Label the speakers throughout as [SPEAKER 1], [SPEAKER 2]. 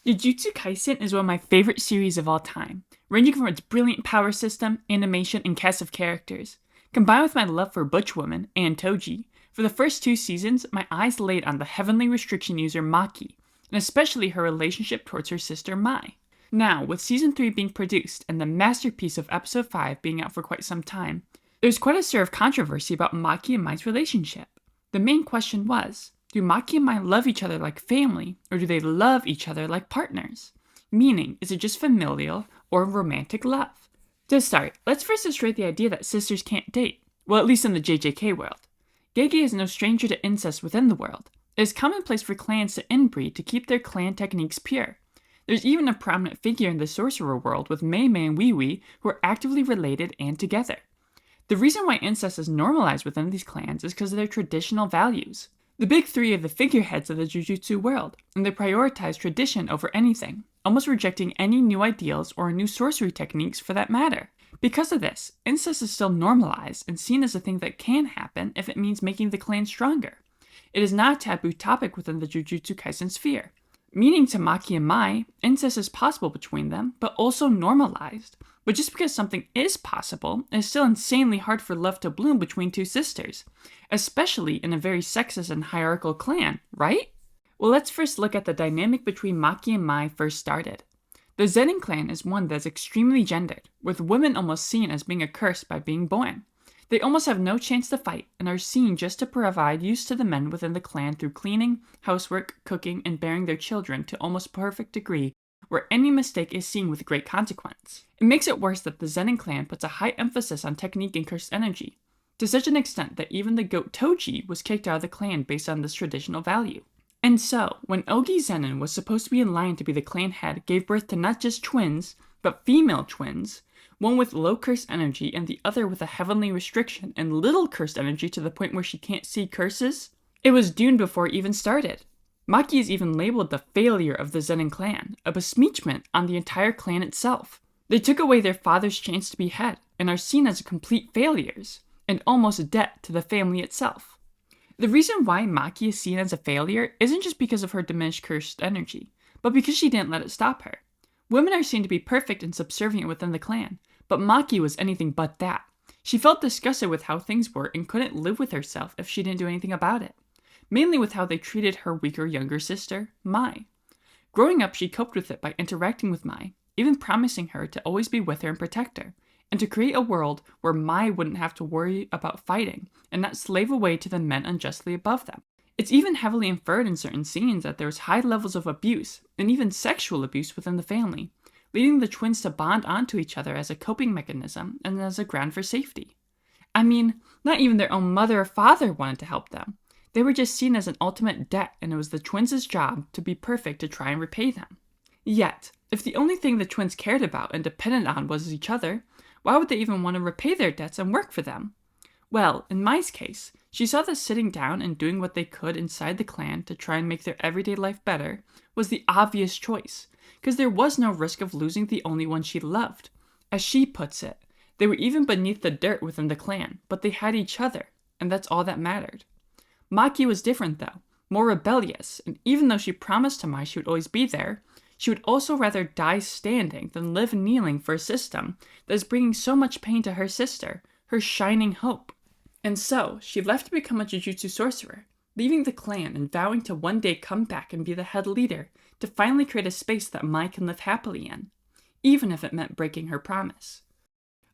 [SPEAKER 1] Jujutsu Kaisen is one of my favorite series of all time, ranging from its brilliant power system, animation, and cast of characters. Combined with my love for butch women and Toji, for the first two seasons, my eyes laid on the heavenly restriction user Maki, and especially her relationship towards her sister Mai. Now, with season 3 being produced and the masterpiece of episode 5 being out for quite some time, there's quite a stir of controversy about Maki and Mai's relationship. The main question was, do Maki and Mai love each other like family, or do they love each other like partners? Meaning, is it just familial or romantic love? To start, let's first destroy the idea that sisters can't date, well, at least in the JJK world. Gege is no stranger to incest within the world. It is commonplace for clans to inbreed to keep their clan techniques pure. There's even a prominent figure in the sorcerer world with Mei Mei and Wee Wee who are actively related and together. The reason why incest is normalized within these clans is because of their traditional values. The big three are the figureheads of the Jujutsu world, and they prioritize tradition over anything, almost rejecting any new ideals or new sorcery techniques for that matter. Because of this, incest is still normalized and seen as a thing that can happen if it means making the clan stronger. It is not a taboo topic within the Jujutsu Kaisen sphere. Meaning to Maki and Mai, incest is possible between them, but also normalized. But just because something is possible, it's still insanely hard for love to bloom between two sisters, especially in a very sexist and hierarchical clan, right? Well, let's first look at the dynamic between Maki and Mai first started. The Zenin clan is one that is extremely gendered, with women almost seen as being a curse by being born. They almost have no chance to fight and are seen just to provide use to the men within the clan through cleaning, housework, cooking, and bearing their children to almost perfect degree, where any mistake is seen with great consequence. It makes it worse that the Zenin clan puts a high emphasis on technique and cursed energy, to such an extent that even the goat Toji was kicked out of the clan based on this traditional value. And so, when Ogi Zenin was supposed to be in line to be the clan head, gave birth to not just twins, but female twins, one with low cursed energy and the other with a heavenly restriction and little cursed energy to the point where she can't see curses, it was doomed before it even started. Maki is even labeled the failure of the Zenin clan, a besmirchment on the entire clan itself. They took away their father's chance to be head, and are seen as complete failures, and almost a debt to the family itself. The reason why Maki is seen as a failure isn't just because of her diminished cursed energy, but because she didn't let it stop her. Women are seen to be perfect and subservient within the clan, but Maki was anything but that. She felt disgusted with how things were and couldn't live with herself if she didn't do anything about it. Mainly with how they treated her weaker younger sister, Mai. Growing up, she coped with it by interacting with Mai, even promising her to always be with her and protect her, and to create a world where Mai wouldn't have to worry about fighting and not slave away to the men unjustly above them. It's even heavily inferred in certain scenes that there was high levels of abuse, and even sexual abuse within the family, leading the twins to bond onto each other as a coping mechanism and as a ground for safety. I mean, not even their own mother or father wanted to help them. They were just seen as an ultimate debt, and it was the twins' job to be perfect to try and repay them. Yet, if the only thing the twins cared about and depended on was each other, why would they even want to repay their debts and work for them? Well, in Mai's case, she saw that sitting down and doing what they could inside the clan to try and make their everyday life better was the obvious choice, because there was no risk of losing the only one she loved. As she puts it, they were even beneath the dirt within the clan, but they had each other, and that's all that mattered. Maki was different though, more rebellious, and even though she promised to Mai she would always be there, she would also rather die standing than live kneeling for a system that is bringing so much pain to her sister, her shining hope. And so, she left to become a Jujutsu sorcerer, leaving the clan and vowing to one day come back and be the head leader to finally create a space that Mai can live happily in, even if it meant breaking her promise.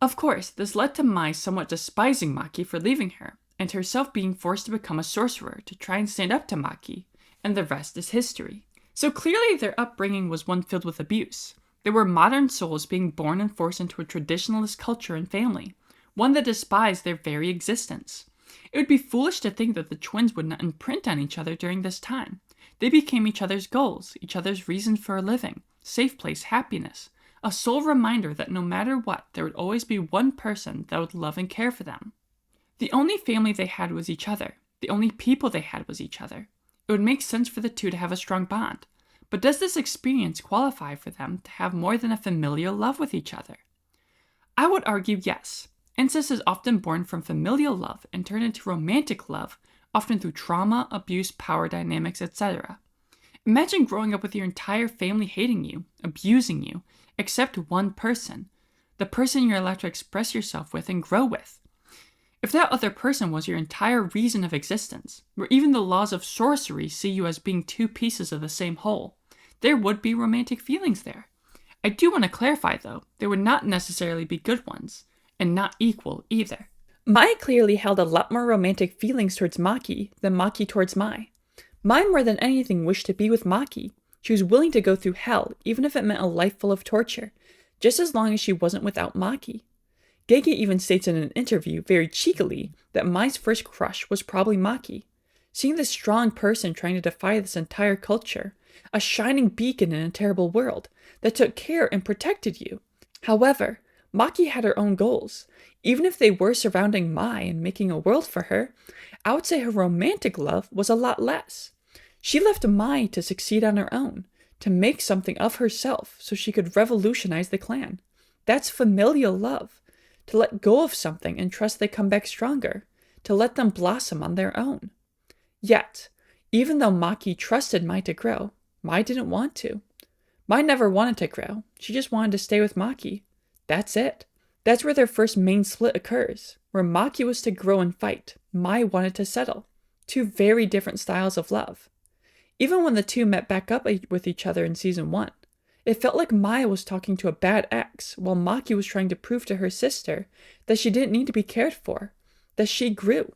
[SPEAKER 1] Of course, this led to Mai somewhat despising Maki for leaving her, and herself being forced to become a sorcerer to try and stand up to Maki, and the rest is history. So clearly their upbringing was one filled with abuse. They were modern souls being born and forced into a traditionalist culture and family, one that despised their very existence. It would be foolish to think that the twins would not imprint on each other during this time. They became each other's goals, each other's reason for a living, safe place, happiness, a sole reminder that no matter what, there would always be one person that would love and care for them. The only family they had was each other. The only people they had was each other. It would make sense for the two to have a strong bond. But does this experience qualify for them to have more than a familial love with each other? I would argue yes. Incest is often born from familial love and turned into romantic love, often through trauma, abuse, power dynamics, etc. Imagine growing up with your entire family hating you, abusing you, except one person, the person you're allowed to express yourself with and grow with. If that other person was your entire reason of existence, where even the laws of sorcery see you as being two pieces of the same whole, there would be romantic feelings there. I do want to clarify though, they would not necessarily be good ones, and not equal either. Mai clearly held a lot more romantic feelings towards Maki than Maki towards Mai. Mai more than anything wished to be with Maki. She was willing to go through hell, even if it meant a life full of torture, just as long as she wasn't without Maki. Gege even states in an interview, very cheekily, that Mai's first crush was probably Maki. Seeing this strong person trying to defy this entire culture, a shining beacon in a terrible world that took care and protected you. However, Maki had her own goals. Even if they were surrounding Mai and making a world for her, I would say her romantic love was a lot less. She left Mai to succeed on her own, to make something of herself so she could revolutionize the clan. That's familial love. To let go of something and trust they come back stronger, to let them blossom on their own. Yet, even though Maki trusted Mai to grow, Mai didn't want to. Mai never wanted to grow, she just wanted to stay with Maki. That's it. That's where their first main split occurs, where Maki was to grow and fight, Mai wanted to settle. Two very different styles of love. Even when the two met back up with each other in season 1, it felt like Mai was talking to a bad ex, while Maki was trying to prove to her sister that she didn't need to be cared for, that she grew.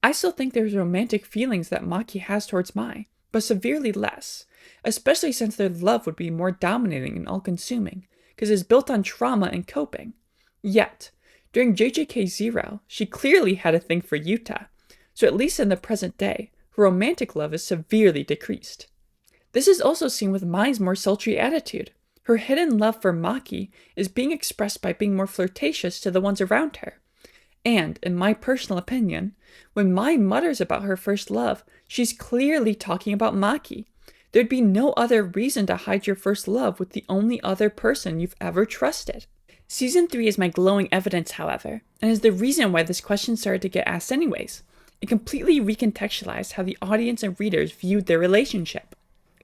[SPEAKER 1] I still think there's romantic feelings that Maki has towards Mai, but severely less, especially since their love would be more dominating and all-consuming, because it's built on trauma and coping. Yet, during JJK 0, she clearly had a thing for Yuta, so at least in the present day, her romantic love is severely decreased. This is also seen with Mai's more sultry attitude. Her hidden love for Maki is being expressed by being more flirtatious to the ones around her. And, in my personal opinion, when Mai mutters about her first love, she's clearly talking about Maki. There'd be no other reason to hide your first love with the only other person you've ever trusted. Season 3 is my glowing evidence, however, and is the reason why this question started to get asked anyways. It completely recontextualized how the audience and readers viewed their relationship.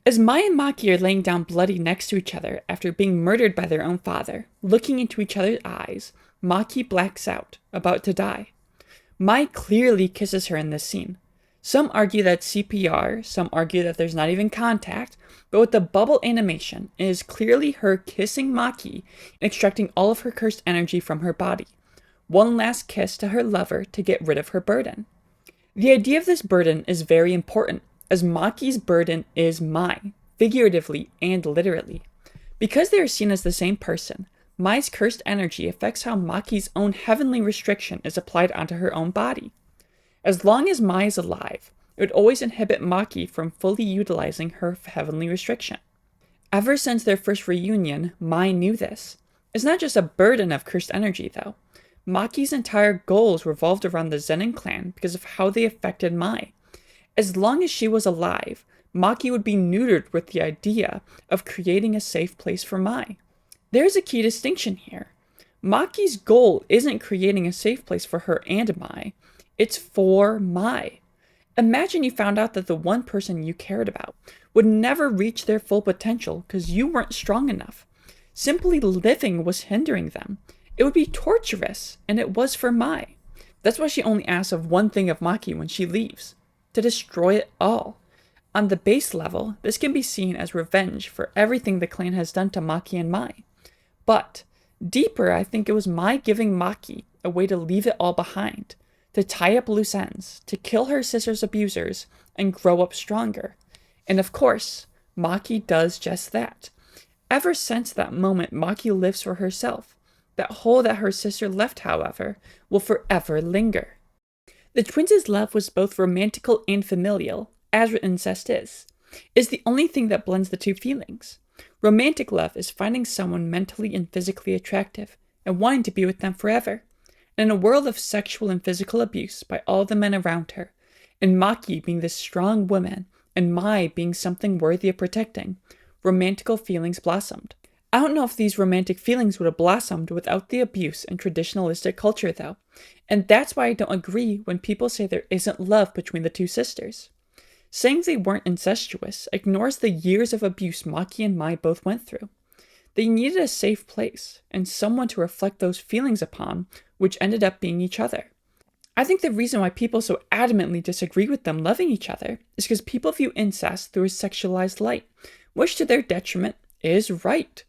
[SPEAKER 1] As Mai and Maki are laying down bloody next to each other after being murdered by their own father, looking into each other's eyes, Maki blacks out, about to die. Mai clearly kisses her in this scene. Some argue that it's CPR, some argue that there's not even contact, but with the bubble animation, it is clearly her kissing Maki and extracting all of her cursed energy from her body. One last kiss to her lover to get rid of her burden. The idea of this burden is very important, as Maki's burden is Mai, figuratively and literally. Because they are seen as the same person, Mai's cursed energy affects how Maki's own heavenly restriction is applied onto her own body. As long as Mai is alive, it would always inhibit Maki from fully utilizing her heavenly restriction. Ever since their first reunion, Mai knew this. It's not just a burden of cursed energy, though. Maki's entire goals revolved around the Zenin clan because of how they affected Mai. As long as she was alive, Maki would be neutered with the idea of creating a safe place for Mai. There's a key distinction here. Maki's goal isn't creating a safe place for her and Mai, it's for Mai. Imagine you found out that the one person you cared about would never reach their full potential because you weren't strong enough. Simply living was hindering them. It would be torturous, and it was for Mai. That's why she only asks of one thing of Maki when she leaves, to destroy it all. On the base level, this can be seen as revenge for everything the clan has done to Maki and Mai. But, deeper, I think it was Mai giving Maki a way to leave it all behind, to tie up loose ends, to kill her sister's abusers, and grow up stronger. And of course, Maki does just that. Ever since that moment, Maki lives for herself. That hole that her sister left, however, will forever linger. The twins' love was both romantical and familial, as incest is. It's the only thing that blends the two feelings. Romantic love is finding someone mentally and physically attractive, and wanting to be with them forever. And in a world of sexual and physical abuse by all the men around her, and Maki being this strong woman, and Mai being something worthy of protecting, romantical feelings blossomed. I don't know if these romantic feelings would have blossomed without the abuse and traditionalistic culture, though, and that's why I don't agree when people say there isn't love between the two sisters. Saying they weren't incestuous ignores the years of abuse Maki and Mai both went through. They needed a safe place and someone to reflect those feelings upon, which ended up being each other. I think the reason why people so adamantly disagree with them loving each other is because people view incest through a sexualized light, which to their detriment is right.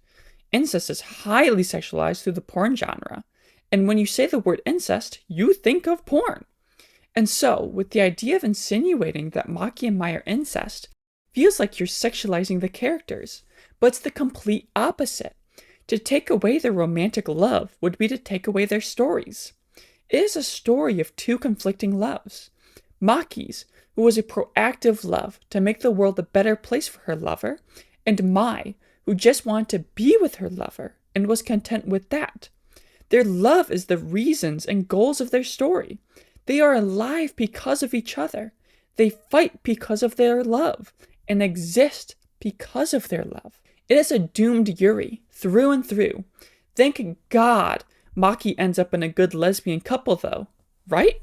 [SPEAKER 1] Incest is highly sexualized through the porn genre, and when you say the word incest, you think of porn. And so, with the idea of insinuating that Maki and Mai are incest, feels like you're sexualizing the characters, but it's the complete opposite. To take away their romantic love would be to take away their stories. It is a story of two conflicting loves. Maki's, who was a proactive love to make the world a better place for her lover, and Mai, who just wanted to be with her lover and was content with that. Their love is the reasons and goals of their story. They are alive because of each other. They fight because of their love and exist because of their love. It is a doomed Yuri through and through. Thank God Maki ends up in a good lesbian couple though, right?